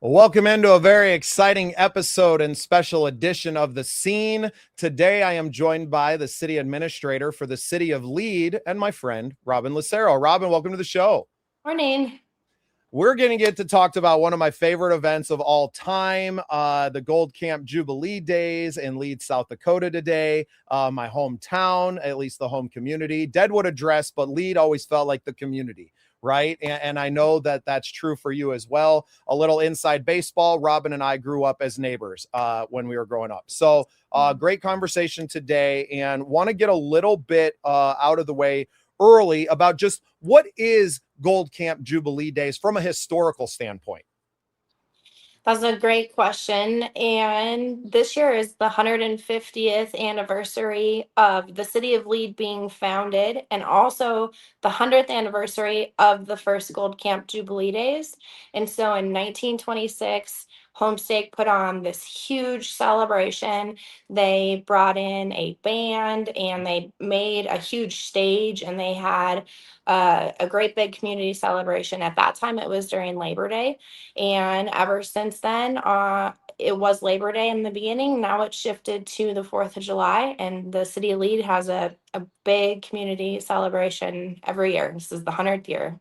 Welcome into a very exciting episode and special edition of The Scene. Today, I am joined by the city administrator for the city of Lead and my friend, Robin Lucero. Robin, welcome to the show. Morning. We're going to get to talk about one of my favorite events of all time, the Gold Camp Jubilee Days in Lead, South Dakota today, my hometown, at least the home community. Deadwood address, but Lead always felt like the community. Right. And I know that that's true for you as well. A little inside baseball. Robin and I grew up as neighbors when we were growing up. So great conversation today, and want to get a little bit out of the way early about just what is Gold Camp Jubilee Days from a historical standpoint. That's a great question. And this year is the 150th anniversary of the city of Lead being founded, and also the 100th anniversary of the first Gold Camp Jubilee Days. And so in 1926, Homestake put on this huge celebration. They brought in a band and they made a huge stage, and they had a great big community celebration. At that time, it was during Labor Day. And ever since then, it was Labor Day in the beginning. Now it's shifted to the 4th of July, and the City of Lead has a big community celebration every year. This is the 100th year.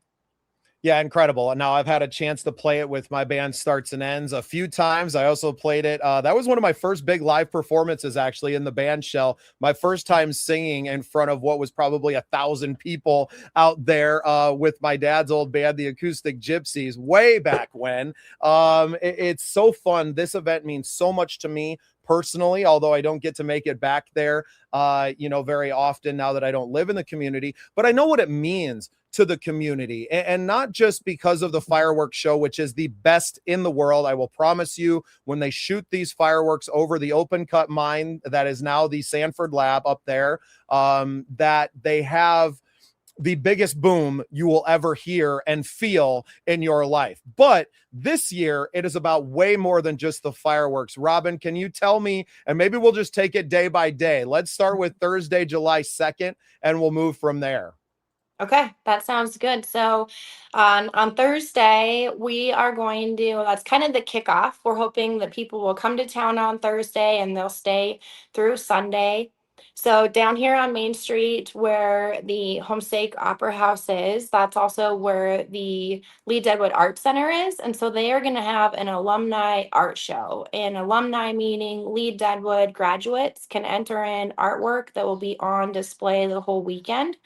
Yeah, incredible. And now I've had a chance to play it with my band Starts and Ends a few times. I also played it. That was one of my first big live performances, actually, in the band shell. My first time singing in front of what was probably 1,000 people out there with my dad's old band, the Acoustic Gypsies, way back when. It's so fun. This event means so much to me personally, although I don't get to make it back there, very often now that I don't live in the community. But I know what it means to the community, and not just because of the fireworks show, which is the best in the world. I will promise you, when they shoot these fireworks over the open cut mine that is now the Sanford Lab up there, that they have the biggest boom you will ever hear and feel in your life. But this year, it is about way more than just the fireworks. Robin, can you tell me, and maybe we'll just take it day by day. Let's start with Thursday, July 2nd, and we'll move from there. Okay, that sounds good. So on Thursday, we are going to, that's kind of the kickoff. We're hoping that people will come to town on Thursday and they'll stay through Sunday. So down here on Main Street, where the Homestake Opera House is, that's also where the Lee Deadwood Art Center is. And so they are going to have an alumni art show. And alumni meaning Lee Deadwood graduates can enter in artwork that will be on display the whole weekend.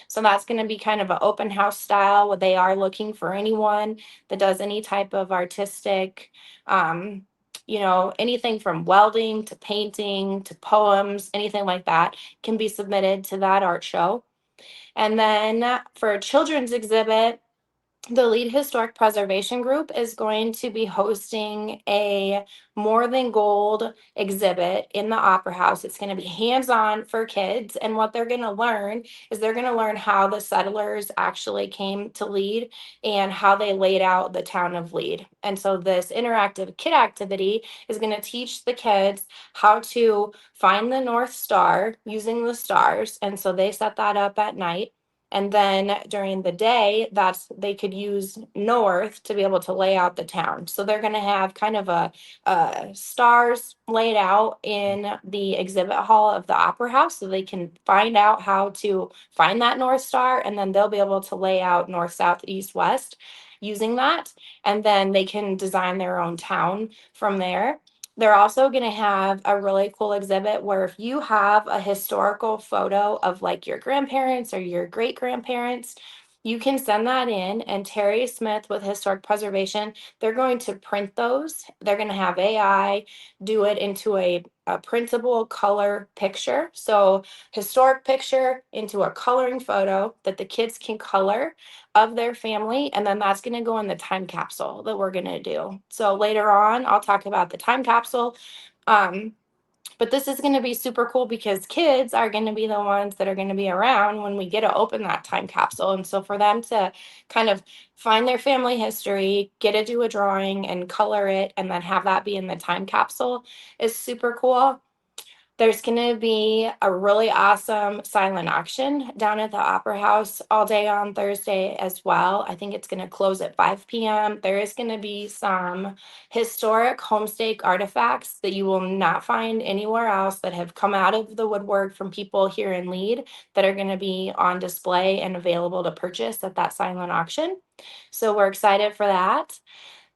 So that's going to be kind of an open house style, where they are looking for anyone that does any type of artistic, anything from welding to painting to poems, anything like that can be submitted to that art show. And then for a children's exhibit, the Lead Historic Preservation Group is going to be hosting a More Than Gold exhibit in the Opera House. It's going to be hands-on for kids, and what they're going to learn is they're going to learn how the settlers actually came to Lead and how they laid out the town of Lead. And so this interactive kid activity is going to teach the kids how to find the North Star using the stars, and so they set that up at night. And then during the day, they could use north to be able to lay out the town. So they're going to have kind of a stars laid out in the exhibit hall of the Opera House, so they can find out how to find that North Star, and then they'll be able to lay out north, south, east, west using that. And then they can design their own town from there. They're also going to have a really cool exhibit where if you have a historical photo of like your grandparents or your great grandparents, you can send that in, and Terry Smith with Historic Preservation, they're going to print those. They're going to have AI do it into a printable color picture. So historic picture into a coloring photo that the kids can color of their family. And then that's going to go in the time capsule that we're going to do. So later on, I'll talk about the time capsule. But this is going to be super cool because kids are going to be the ones that are going to be around when we get to open that time capsule. And so for them to kind of find their family history, get to do a drawing and color it, and then have that be in the time capsule is super cool. There's going to be a really awesome silent auction down at the Opera House all day on Thursday as well. I think it's going to close at 5 p.m. There is going to be some historic homestake artifacts that you will not find anywhere else that have come out of the woodwork from people here in Lead that are going to be on display and available to purchase at that silent auction. So we're excited for that.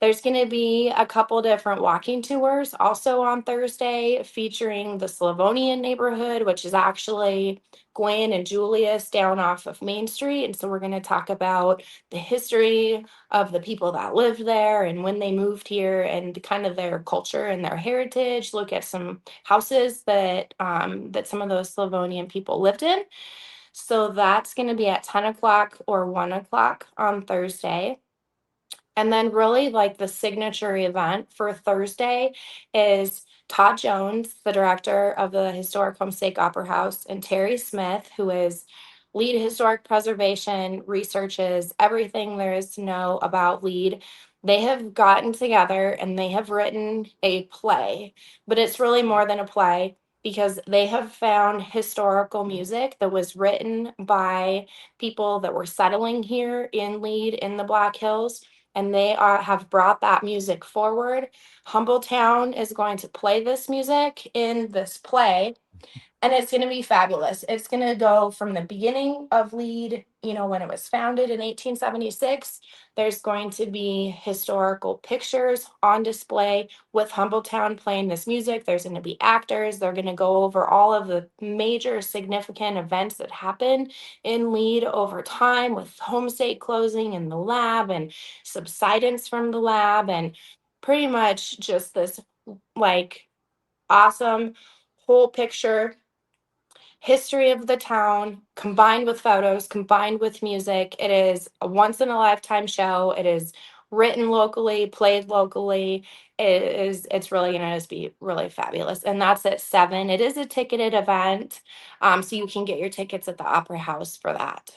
There's going to be a couple different walking tours also on Thursday featuring the Slavonian neighborhood, which is actually Gwen and Julius down off of Main Street. And so we're going to talk about the history of the people that lived there and when they moved here and kind of their culture and their heritage. Look at some houses that some of those Slavonian people lived in. So that's going to be at 10 o'clock or 1 o'clock on Thursday. And then really like the signature event for Thursday is Todd Jones, the director of the Historic Homestake Opera House, and Terry Smith, who is lead historic preservation, researches everything there is to know about lead. They have gotten together and they have written a play, but it's really more than a play because they have found historical music that was written by people that were settling here in Lead in the Black Hills, and they have brought that music forward. Humbletown is going to play this music in this play, and it's going to be fabulous. It's going to go from the beginning of Lead, when it was founded in 1876. There's going to be historical pictures on display with Humbletown playing this music. There's going to be actors. They're going to go over all of the major significant events that happen in Lead over time, with homestake closing and the lab and subsidence from the lab, and pretty much just this like awesome whole picture history of the town combined with photos, combined with music. It is a once in a lifetime show. It is written locally, played locally. It's really going to just be really fabulous. And that's at 7. It is a ticketed event. So you can get your tickets at the Opera House for that.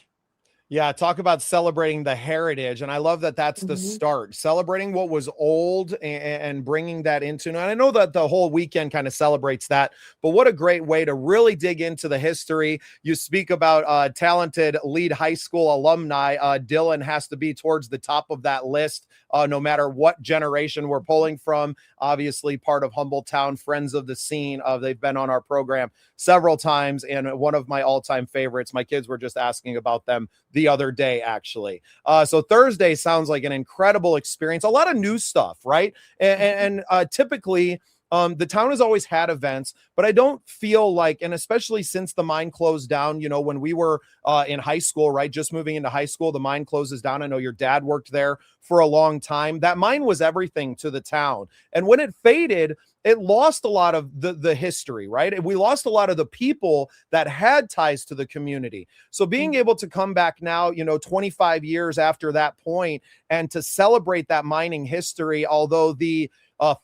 Yeah, talk about celebrating the heritage. And I love that that's the start, celebrating what was old and bringing that into. And I know that the whole weekend kind of celebrates that, but what a great way to really dig into the history. You speak about talented Lead High School alumni. Dylan has to be towards the top of that list, no matter what generation we're pulling from. Obviously, part of Humbletown, friends of the scene. They've been on our program several times, and one of my all-time favorites. My kids were just asking about them the other day, actually. So Thursday sounds like an incredible experience. A lot of new stuff, right? And typically, the town has always had events, but I don't feel like, and especially since the mine closed down, when we were in high school, right? Just moving into high school, the mine closes down. I know your dad worked there for a long time. That mine was everything to the town. And when it faded, it lost a lot of the history, right? We lost a lot of the people that had ties to the community. So being able to come back now, 25 years after that point, and to celebrate that mining history, although the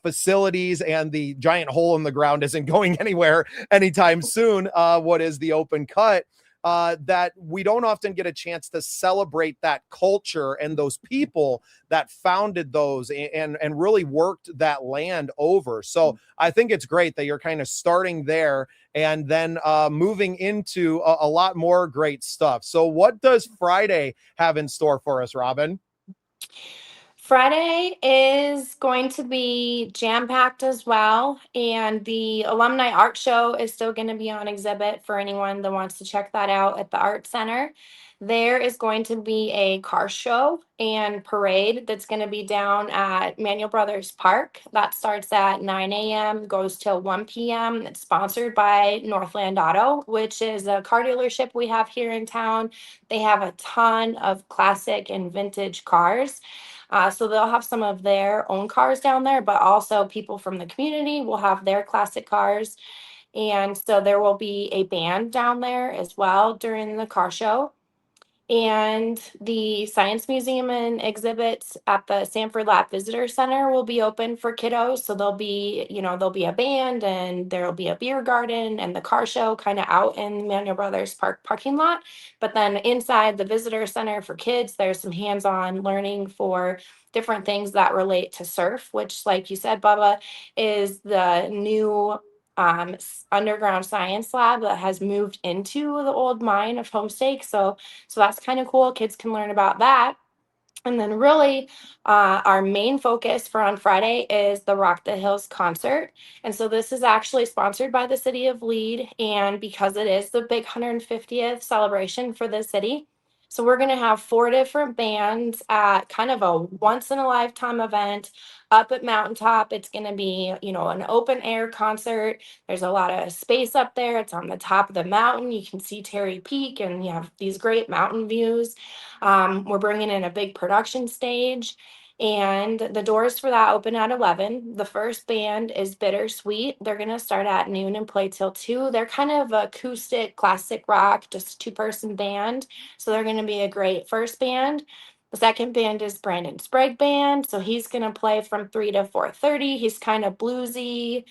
facilities and the giant hole in the ground isn't going anywhere anytime soon, what is the open cut, that we don't often get a chance to celebrate that culture and those people that founded those and really worked that land over. So I think it's great that you're kind of starting there and then moving into a lot more great stuff. So what does Friday have in store for us, Robin? Friday is going to be jam-packed as well, and the alumni art show is still going to be on exhibit for anyone that wants to check that out at the art center. There is going to be a car show and parade that's going to be down at Manuel Brothers Park. That starts at 9 a.m., goes till 1 p.m. It's sponsored by Northland Auto, which is a car dealership we have here in town. They have a ton of classic and vintage cars. So they'll have some of their own cars down there, but also people from the community will have their classic cars. And so there will be a band down there as well during the car show. And the Science Museum and exhibits at the Sanford Lab Visitor Center will be open for kiddos. So there'll be a band and there'll be a beer garden and the car show kind of out in Manuel Brothers Park parking lot. But then inside the visitor center for kids, there's some hands-on learning for different things that relate to surf, which, like you said, Bubba, is the new underground science lab that has moved into the old mine of Homestake. So that's kind of cool. Kids can learn about that. And then, really, our main focus for on Friday is the Rock the Hills concert. And so, this is actually sponsored by the city of Lead. And because it is the big 150th celebration for the city, so we're going to have 4 different bands at kind of a once in a lifetime event up at Mountaintop. It's going to be, an open air concert. There's a lot of space up there. It's on the top of the mountain. You can see Terry Peak and you have these great mountain views. We're bringing in a big production stage, and the doors for that open at 11. The first band is Bittersweet. They're going to start at noon and play till 2. They're kind of acoustic, classic rock, just 2-person band. So they're going to be a great first band. The second band is Brandon Sprague Band. So he's going to play from 3 to 4:30. He's kind of bluesy.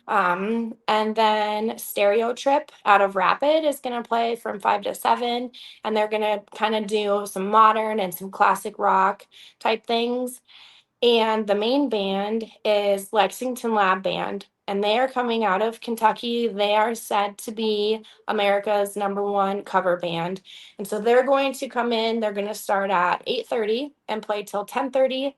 And then Stereo Trip out of Rapid is going to play from 5 to 7, and they're going to kind of do some modern and some classic rock type things. And the main band is Lexington Lab Band, and they are coming out of Kentucky. They are said to be America's #1 cover band. And so they're going to come in, they're going to start at 8:30 and play till 10:30.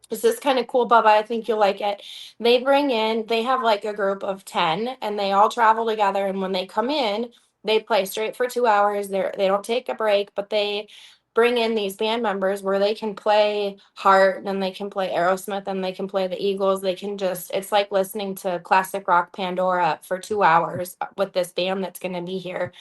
This is kind of cool, Bubba. I think you'll like it. They have like a group of 10 and they all travel together. And when they come in, they play straight for 2 hours. They don't take a break, but they bring in these band members where they can play Heart and they can play Aerosmith and they can play the Eagles. It's like listening to classic rock Pandora for 2 hours with this band that's going to be here,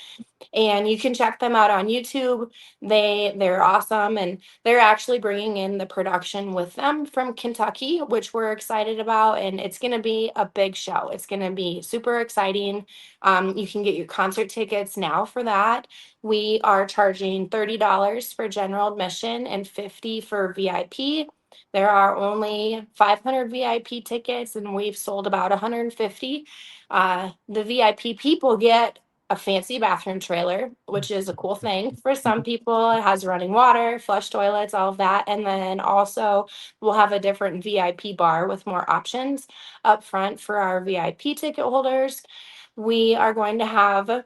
and you can check them out on YouTube. They're awesome, and they're actually bringing in the production with them from Kentucky, which we're excited about, and it's going to be a big show. It's going to be super exciting. You can get your concert tickets now for that. We are charging $30 for general admission and $50 for VIP. There are only 500 VIP tickets, and we've sold about 150. The VIP people get a fancy bathroom trailer, which is a cool thing for some people. It has running water, flush toilets, all of that. And then also we'll have a different VIP bar with more options up front for our VIP ticket holders. We are going to have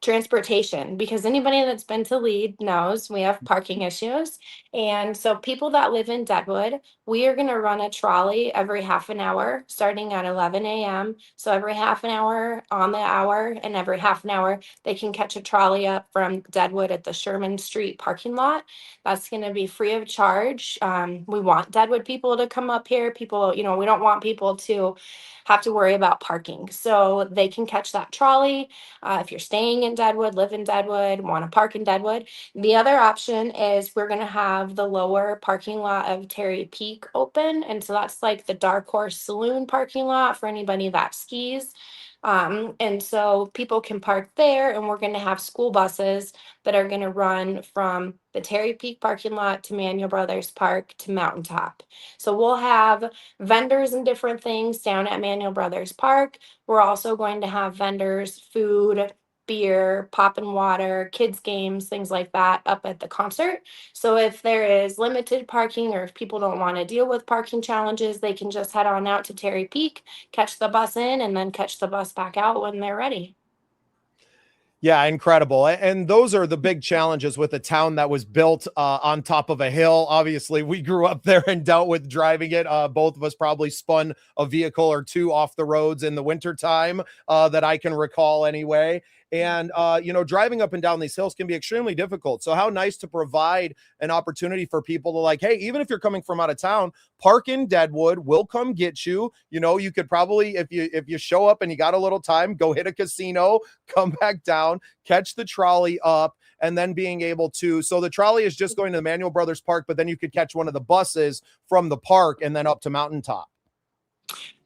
transportation, because anybody that's been to Lead knows we have parking issues. And so people that live in Deadwood, we are going to run a trolley every half an hour starting at 11 a.m. So every half an hour on the hour, and every half an hour they can catch a trolley up from Deadwood at the Sherman Street parking lot. That's going to be free of charge. We want Deadwood people to come up here. People, we don't want people to have to worry about parking. So they can catch that trolley. If you're staying in Deadwood, live in Deadwood, want to park in Deadwood. The other option is we're going to have the lower parking lot of Terry Peak open. And so that's like the Dark Horse Saloon parking lot for anybody that skis. And so people can park there, and we're going to have school buses that are going to run from the Terry Peak parking lot to Manuel Brothers Park to Mountaintop. So we'll have vendors and different things down at Manuel Brothers Park. We're also going to have vendors, food, beer, pop and water, kids games, things like that up at the concert. So if there is limited parking, or if people don't want to deal with parking challenges, they can just head on out to Terry Peak, catch the bus in, and then catch the bus back out when they're ready. Yeah, incredible. And those are the big challenges with a town that was built on top of a hill. Obviously, we grew up there and dealt with driving it. Both of us probably spun a vehicle or two off the roads in the wintertime that I can recall anyway. And, driving up and down these hills can be extremely difficult. So how nice to provide an opportunity for people to, like, hey, even if you're coming from out of town, park in Deadwood, we'll come get you. You could probably, if you show up and you got a little time, go hit a casino, come back down, catch the trolley up, and then being able to, so the trolley is just going to the Manuel Brothers Park, but then you could catch one of the buses from the park and then up to Mountaintop.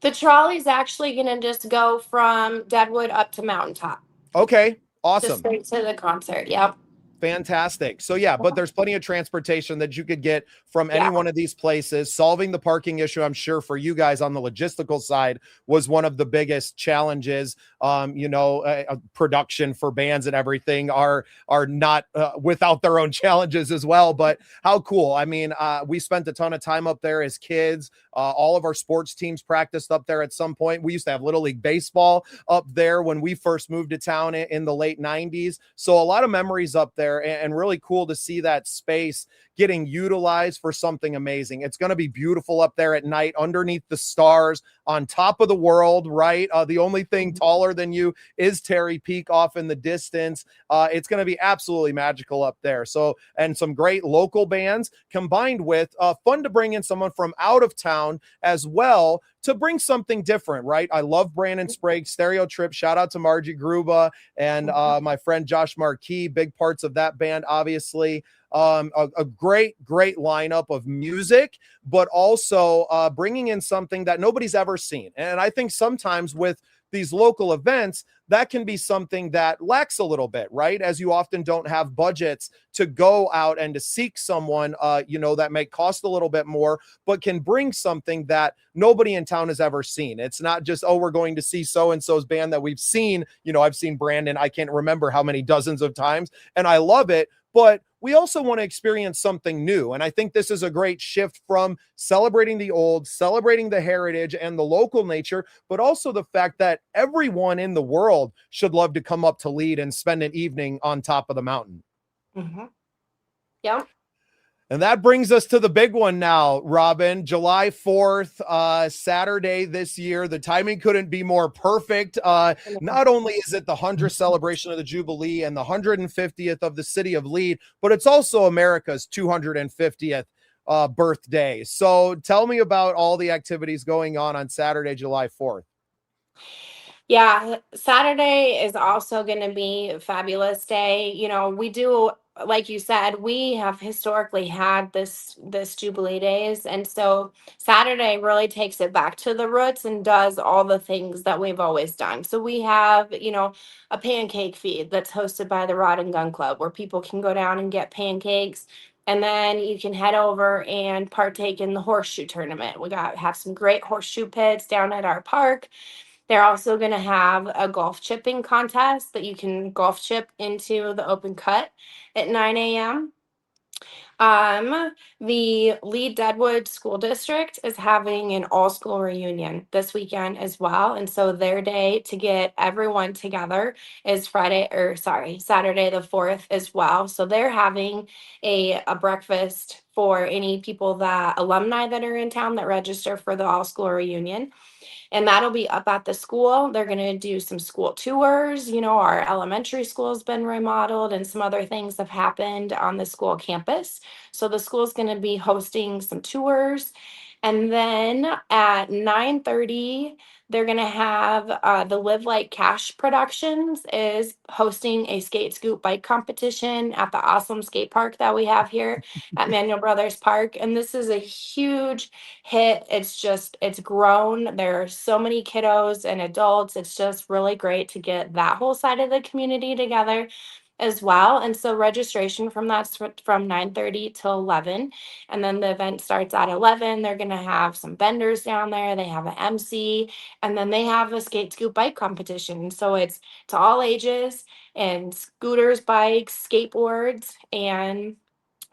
The trolley's actually going to just go from Deadwood up to Mountaintop. Okay, Just awesome. straight to the concert. Yep. Fantastic. So yeah, but there's plenty of transportation that you could get from any Yeah. one of these places. Solving the parking issue, I'm sure for you guys on the logistical side was one of the biggest challenges. Production for bands and everything are not without their own challenges as well. But how cool! I mean, we spent a ton of time up there as kids. All of our sports teams practiced up there at some point. We used to have Little League Baseball up there when we first moved to town in the late 90s. So a lot of memories up there, and really cool to see that space getting utilized for something amazing. It's going to be beautiful up there at night underneath the stars on top of the world, right? The only thing taller than you is Terry Peak off in the distance. It's going to be absolutely magical up there. So, and some great local bands combined with fun to bring in someone from out of town as well to bring something different, right? I love Brandon Sprague, Stereo Trip. Shout out to Margie Gruba and my friend Josh Marquis, big parts of that band, obviously. A great lineup of music, but also bringing in something that nobody's ever seen. And I think sometimes with these local events, that can be something that lacks a little bit, right? As you often don't have budgets to go out and to seek someone, that may cost a little bit more, but can bring something that nobody in town has ever seen. It's not just, oh, we're going to see so-and-so's band that we've seen. I've seen Brandon, I can't remember how many dozens of times, and I love it. But we also want to experience something new. And I think this is a great shift from celebrating the old, celebrating the heritage and the local nature, but also the fact that everyone in the world should love to come up to Lead and spend an evening on top of the mountain. Mm-hmm. Yep. And that brings us to the big one now, Robin. July 4th, Saturday this year. The timing couldn't be more perfect. Not only is it the 100th celebration of the Jubilee and the 150th of the city of Lead, but it's also America's 250th birthday. So tell me about all the activities going on Saturday, July 4th. Yeah, Saturday is also going to be a fabulous day. We do, like you said, we have historically had this Jubilee Days, and so Saturday really takes it back to the roots and does all the things that we've always done. So we have, a pancake feed that's hosted by the Rod and Gun Club, where people can go down and get pancakes. And then you can head over and partake in the horseshoe tournament. Have some great horseshoe pits down at our park. They're also going to have a golf chipping contest that you can golf chip into the open cut at 9 a.m. The Lead Deadwood School District is having an all-school reunion this weekend as well. And so their day to get everyone together is Saturday the 4th as well. So they're having a breakfast for any alumni that are in town that register for the all-school reunion. And that'll be up at the school. They're going to do some school tours. Our elementary school has been remodeled and some other things have happened on the school campus. So the school is going to be hosting some tours. And then at 9:30, they're going to have the Live Like Cash Productions is hosting a skate scoop bike competition at the awesome skate park that we have here at Manual Brothers Park. And this is a huge hit. It's grown. There are so many kiddos and adults. It's just really great to get that whole side of the community together as well. And so registration from 9:30 till 11. And then the event starts at 11. They're going to have some vendors down there. They have an MC, and then they have a skate scoop bike competition. So it's to all ages, and scooters, bikes, skateboards, and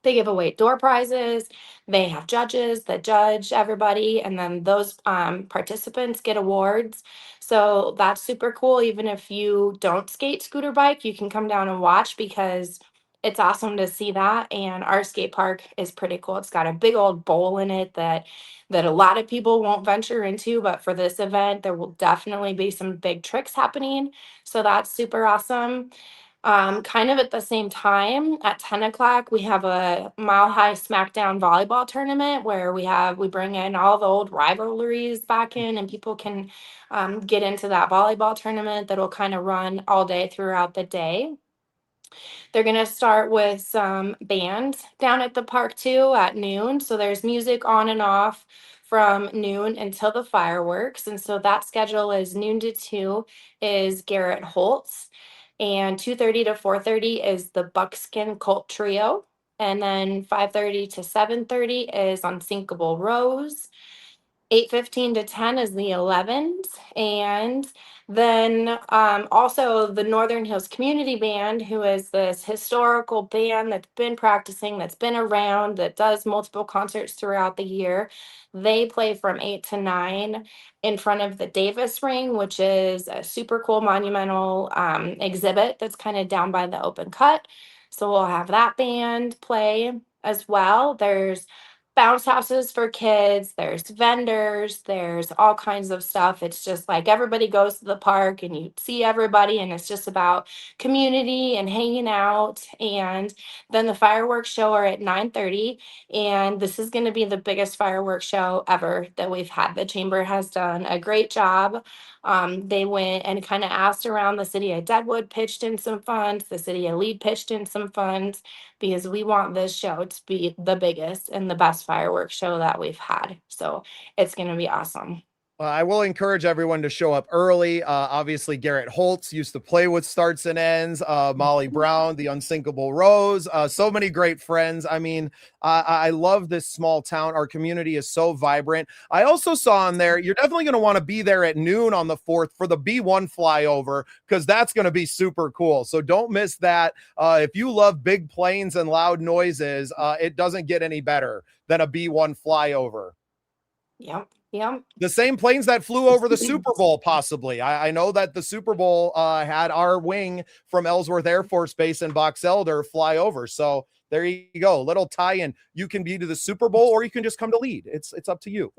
they give away door prizes. They have judges that judge everybody, and then those participants get awards. So that's super cool. Even if you don't skate scooter bike, you can come down and watch because it's awesome to see that. And our skate park is pretty cool. It's got a big old bowl in it that a lot of people won't venture into, but for this event, there will definitely be some big tricks happening. So that's super awesome. Kind of at the same time at 10 o'clock, we have a Mile High Smackdown volleyball tournament where we bring in all the old rivalries back in, and people can get into that volleyball tournament that'll kind of run all day throughout the day. They're going to start with some bands down at the park too at noon. So there's music on and off from noon until the fireworks. And so that schedule is noon to 2 is Garrett Holtz. And 2:30 to 4:30 is the Buckskin Cult Trio. And then 5:30 to 7:30 is Unsinkable Rose. 8:15 to 10 is the 11s. And then also the Northern Hills Community Band, who is this historical band that's been practicing, that's been around, that does multiple concerts throughout the year. They play from 8 to 9 in front of the Davis Ring, which is a super cool monumental exhibit that's kind of down by the open cut. So we'll have that band play as well. There's bounce houses for kids, there's vendors, there's all kinds of stuff. It's just like everybody goes to the park and you see everybody, and it's just about community and hanging out. And then the fireworks show are at 9:30, and this is going to be the biggest fireworks show ever that we've had. The chamber has done a great job. They went and kind of asked around. The city of Deadwood pitched in some funds, the city of Lead pitched in some funds, because we want this show to be the biggest and the best fireworks show that we've had. So it's going to be awesome. I will encourage everyone to show up early. Obviously, Garrett Holtz used to play with Starts and Ends, Molly Brown, the Unsinkable Rose, so many great friends. I mean, I love this small town. Our community is so vibrant. I also saw on there, you're definitely going to want to be there at noon on the 4th for the B1 flyover, because that's going to be super cool. So don't miss that. If you love big planes and loud noises, it doesn't get any better than a B1 flyover. Yep. Yep. The same planes that flew over the Super Bowl, possibly. I know that the Super Bowl had our wing from Ellsworth Air Force Base in Box Elder fly over. So there you go. Little tie-in. You can be to the Super Bowl, or you can just come to Lead. It's up to you.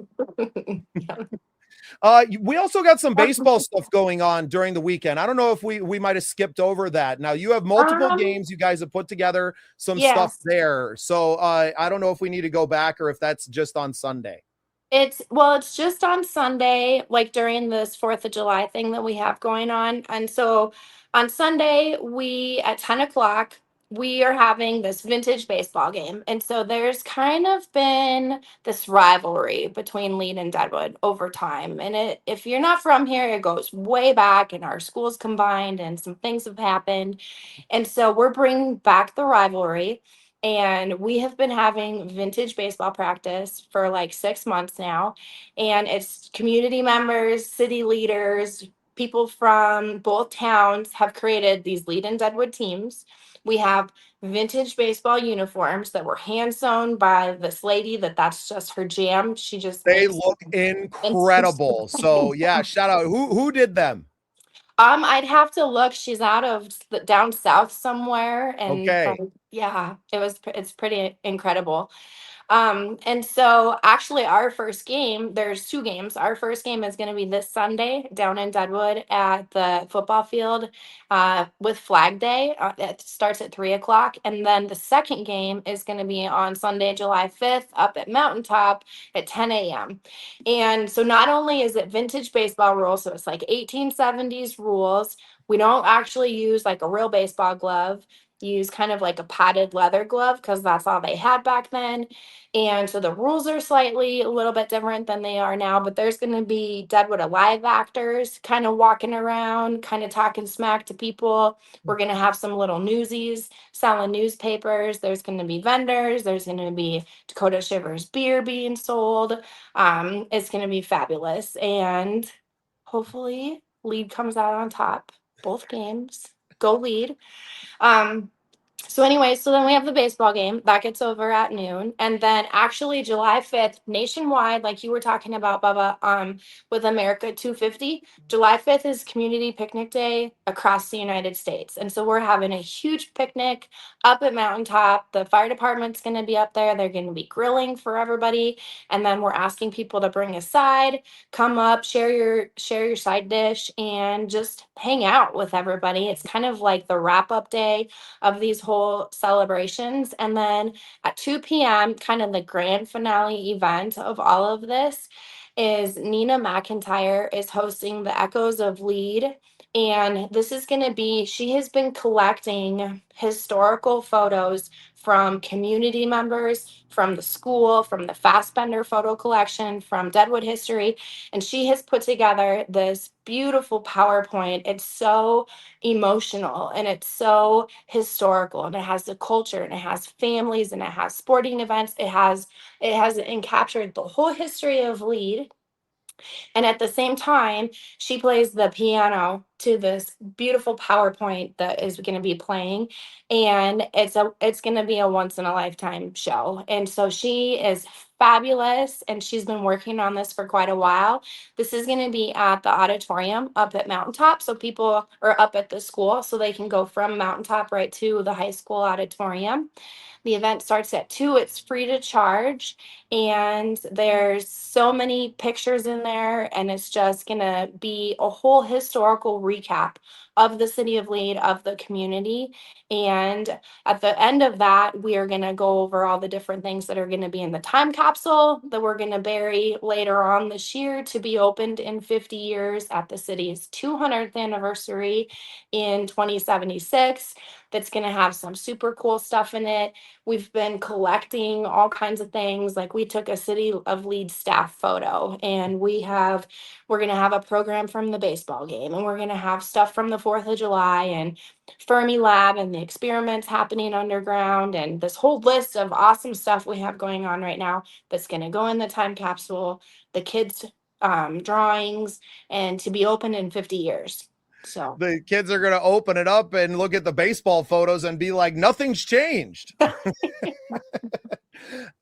We also got some baseball stuff going on during the weekend. I don't know if we might have skipped over that. Now you have multiple games. You guys have put together some stuff there. So I don't know if we need to go back or if that's just on Sunday. It's just on Sunday, like during this 4th of July thing that we have going on. And so on Sunday, we at 10 o'clock, we are having this vintage baseball game. And so there's kind of been this rivalry between Lead and Deadwood over time. And if you're not from here, it goes way back, and our schools combined and some things have happened. And so we're bringing back the rivalry. And we have been having vintage baseball practice for like 6 months now. And it's community members, city leaders, people from both towns have created these Lead and Deadwood teams. We have vintage baseball uniforms that were hand sewn by this lady that's just her jam. They look incredible. So yeah, shout out. Who did them? I'd have to look. She's out of down south somewhere, and okay. Yeah, it's pretty incredible. And so actually our first game, there's 2 games. Our first game is going to be this Sunday down in Deadwood at the football field with Flag Day. It starts at 3 o'clock. And then the second game is going to be on Sunday, July 5th up at Mountaintop at 10 a.m. And so not only is it vintage baseball rules, so it's like 1870s rules. We don't actually use like a real baseball glove. Use kind of like a padded leather glove, because that's all they had back then. And so the rules are slightly a little bit different than they are now, but there's going to be Deadwood Alive actors kind of walking around, kind of talking smack to people. We're going to have some little newsies selling newspapers. There's going to be vendors. There's going to be Dakota Shivers beer being sold. It's going to be fabulous. And hopefully Lead comes out on top both games. Go Lead. So anyway, so then we have the baseball game that gets over at noon. And then actually July 5th, nationwide, like you were talking about, Bubba, with America 250, July 5th is Community Picnic Day across the United States. And so we're having a huge picnic up at Mountaintop. The fire department's going to be up there. They're going to be grilling for everybody. And then we're asking people to bring a side, come up, share your side dish, and just hang out with everybody. It's kind of like the wrap-up day of these whole celebrations. And then at 2 p.m., kind of the grand finale event of all of this is Nina McIntyre is hosting the Echoes of Lead And this is going to be, she has been collecting historical photos from community members, from the school, from the Fassbender photo collection, from Deadwood History. And she has put together this beautiful PowerPoint. It's so emotional and it's so historical, and it has the culture, and it has families, and it has sporting events. It has encaptured the whole history of Lead, and at the same time, she plays the piano to this beautiful PowerPoint that is going to be playing. And it's going to be a once in a lifetime show. And so she is fabulous, and she's been working on this for quite a while. This is going to be at the auditorium up at Mountaintop. So people are up at the school, so they can go from Mountaintop right to the high school auditorium. The event starts at 2. It's free to charge, and there's so many pictures in there, and it's just going to be a whole historical recap of the city of Lead, of the community. And at the end of that, we are going to go over all the different things that are going to be in the time capsule that we're going to bury later on this year to be opened in 50 years at the city's 200th anniversary in 2076. That's going to have some super cool stuff in it. We've been collecting all kinds of things. Like, we took a City of Lead staff photo, and we're going to have a program from the baseball game, and we're going to have stuff from the 4th of July, and Fermi Lab, and the experiments happening underground, and this whole list of awesome stuff we have going on right now that's going to go in the time capsule, the kids' drawings, and to be open in 50 years. So The kids are going to open it up and look at the baseball photos and be like, nothing's changed.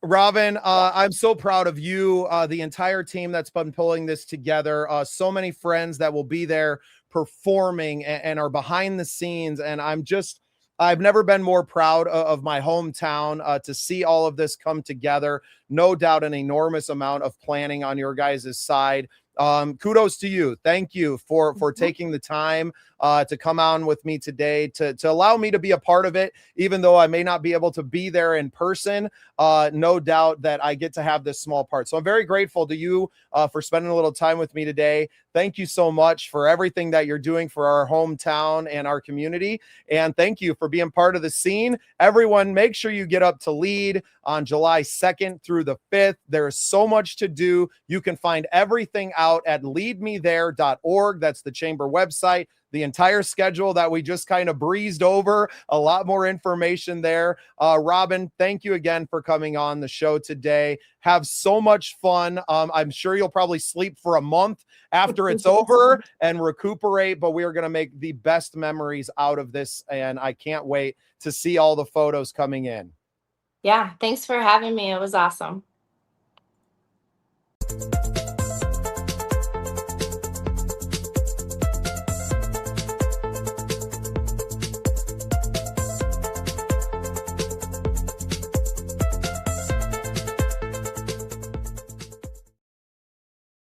Robin, I'm so proud of you, the entire team that's been pulling this together. So many friends that will be there performing and are behind the scenes. And I've never been more proud of my hometown to see all of this come together. No doubt an enormous amount of planning on your guys' side. Kudos to you. Thank you for taking the time to come on with me today, to allow me to be a part of it, even though I may not be able to be there in person. No doubt that I get to have this small part. So I'm very grateful to you for spending a little time with me today. Thank you so much for everything that you're doing for our hometown and our community. And thank you for being part of the scene. Everyone, make sure you get up to Lead on July 2nd through the 5th. There is so much to do. You can find everything out at leadmethere.org. That's the chamber website. The entire schedule that we just kind of breezed over, a lot more information there. Robin, thank you again for coming on the show today. Have so much fun. I'm sure you'll probably sleep for a month after it's over and recuperate, but we are going to make the best memories out of this. And I can't wait to see all the photos coming in. yeah, thanks for having me. It was awesome.